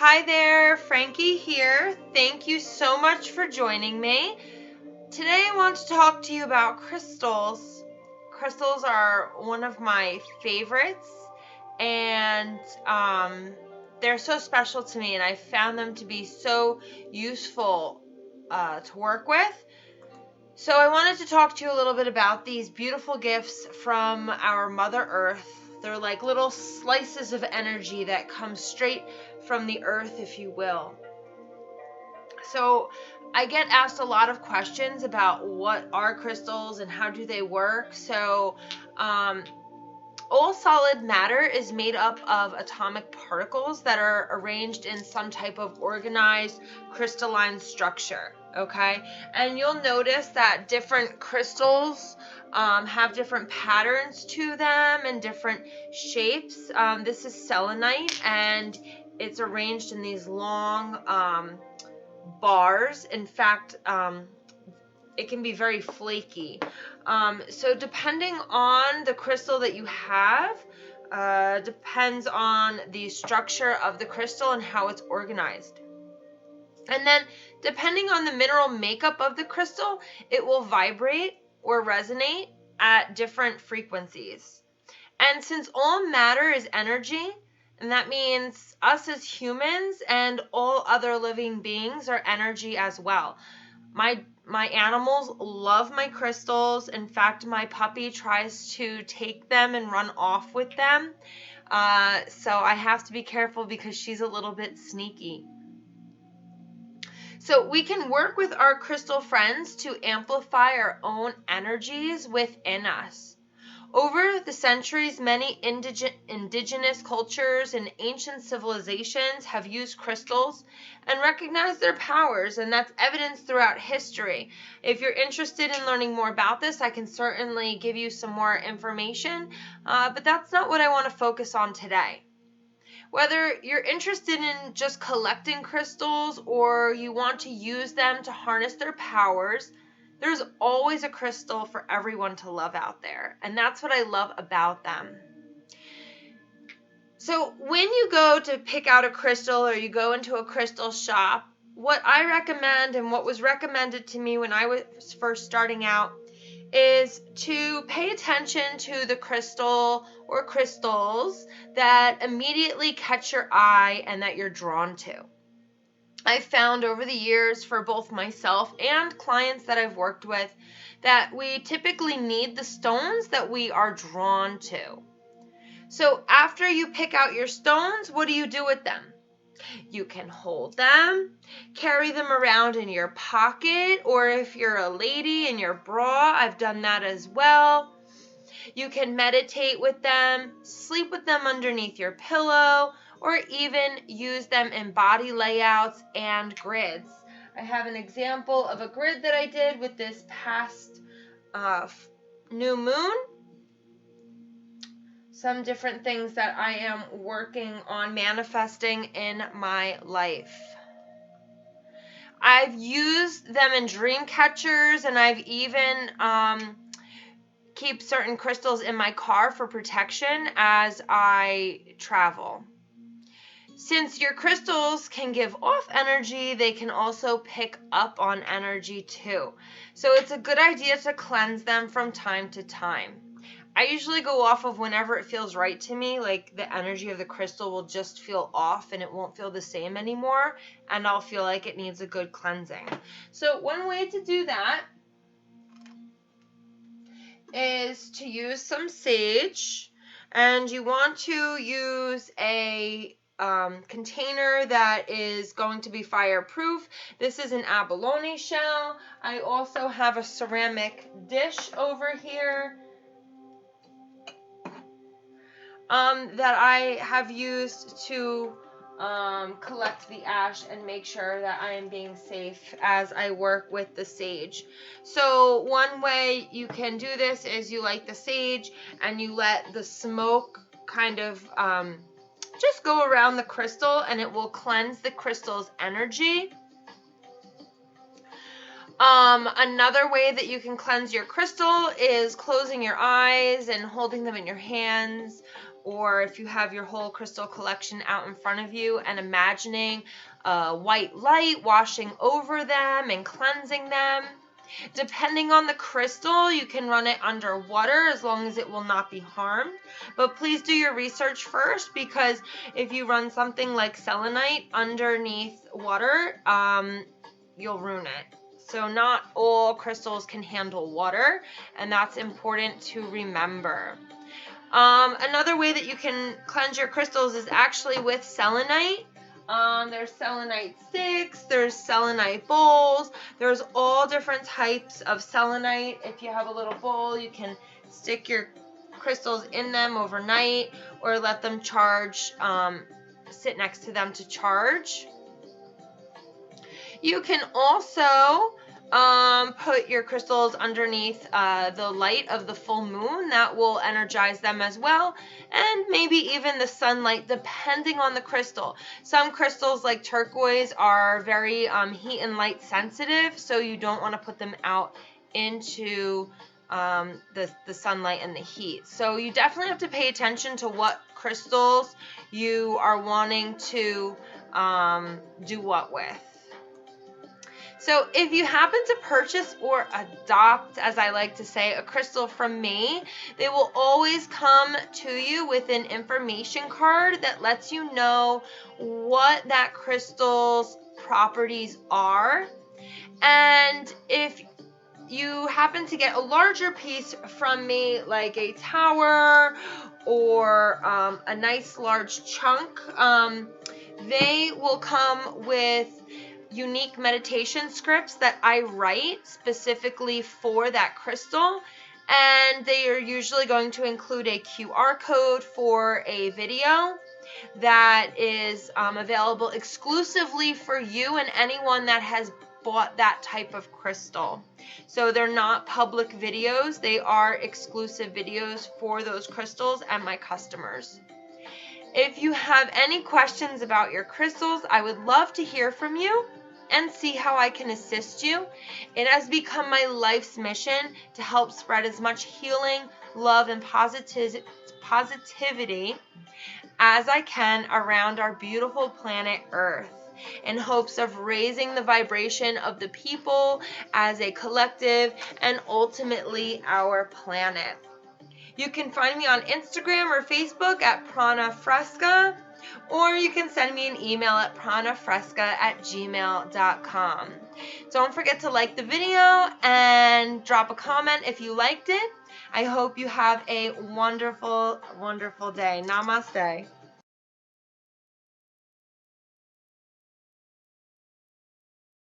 Hi there, Frankie here. Thank you so much for joining me. Today I want to talk to you about crystals. Crystals are one of my favorites, and they're so special to me, and I found them to be so useful to work with. So I wanted to talk to you a little bit about these beautiful gifts from our Mother Earth. They're like little slices of energy that come straight from the earth, if you will. So I get asked a lot of questions about what are crystals and how do they work. So all solid matter is made up of atomic particles that are arranged in some type of organized crystalline structure. Okay, and you'll notice that different crystals have different patterns to them and different shapes. This is selenite, and it's arranged in these long bars. In fact, it can be very flaky. So depending on the crystal that you have, depends on the structure of the crystal and how it's organized. And then depending on the mineral makeup of the crystal, it will vibrate or resonate at different frequencies. And since all matter is energy, and that means us as humans and all other living beings are energy as well. My animals love my crystals. In fact, my puppy tries to take them and run off with them. So I have to be careful because she's a little bit sneaky. So we can work with our crystal friends to amplify our own energies within us. Over the centuries, many indigenous cultures and ancient civilizations have used crystals and recognized their powers, and that's evidenced throughout history. If you're interested in learning more about this, I can certainly give you some more information, but that's not what I want to focus on today. Whether you're interested in just collecting crystals or you want to use them to harness their powers, there's always a crystal for everyone to love out there, and that's what I love about them. So when you go to pick out a crystal or you go into a crystal shop, what I recommend and what was recommended to me when I was first starting out is to pay attention to the crystal or crystals that immediately catch your eye and that you're drawn to. I've found over the years for both myself and clients that I've worked with that we typically need the stones that we are drawn to. So after you pick out your stones, what do you do with them? You can hold them, carry them around in your pocket, or if you're a lady in your bra, I've done that as well. You can meditate with them, sleep with them underneath your pillow, or even use them in body layouts and grids. I have an example of a grid that I did with this past new moon. Some different things that I am working on manifesting in my life. I've used them in dream catchers, and I've even keep certain crystals in my car for protection as I travel. Since your crystals can give off energy, they can also pick up on energy too. So it's a good idea to cleanse them from time to time. I usually go off of whenever it feels right to me, like the energy of the crystal will just feel off and it won't feel the same anymore, and I'll feel like it needs a good cleansing. So one way to do that is to use some sage, and you want to use a container that is going to be fireproof. This is an abalone shell. I also have a ceramic dish over here that I have used to collect the ash and make sure that I am being safe as I work with the sage. So one way you can do this is you light the sage and you let the smoke kind of just go around the crystal, and it will cleanse the crystal's energy. Another way that you can cleanse your crystal is closing your eyes and holding them in your hands, or if you have your whole crystal collection out in front of you and imagining white light washing over them and cleansing them. Depending on the crystal, you can run it under water as long as it will not be harmed. But please do your research first, because if you run something like selenite underneath water, you'll ruin it. So not all crystals can handle water, and that's important to remember. Another way that you can cleanse your crystals is actually with selenite. There's selenite sticks, there's selenite bowls, there's all different types of selenite. If you have a little bowl, you can stick your crystals in them overnight or let them charge, sit next to them to charge. You can also put your crystals underneath the light of the full moon. That will energize them as well, and maybe even the sunlight, depending on the crystal. Some crystals like turquoise are very heat and light sensitive, so you don't want to put them out into the sunlight and the heat. So you definitely have to pay attention to what crystals you are wanting to do what with. So if you happen to purchase or adopt, as I like to say, a crystal from me, they will always come to you with an information card that lets you know what that crystal's properties are. And if you happen to get a larger piece from me, like a tower or a nice large chunk, they will come with unique meditation scripts that I write specifically for that crystal, and they are usually going to include a QR code for a video that is available exclusively for you and anyone that has bought that type of crystal. So they're not public videos, they are exclusive videos for those crystals and my customers. If you have any questions about your crystals, I would love to hear from you and see how I can assist you. It has become my life's mission to help spread as much healing, love, and positivity as I can around our beautiful planet Earth, in hopes of raising the vibration of the people as a collective and ultimately our planet. You can find me on Instagram or Facebook at Prana Fresca, or you can send me an email at pranafresca@gmail.com. Don't forget to like the video and drop a comment if you liked it. I hope you have a wonderful, wonderful day. Namaste.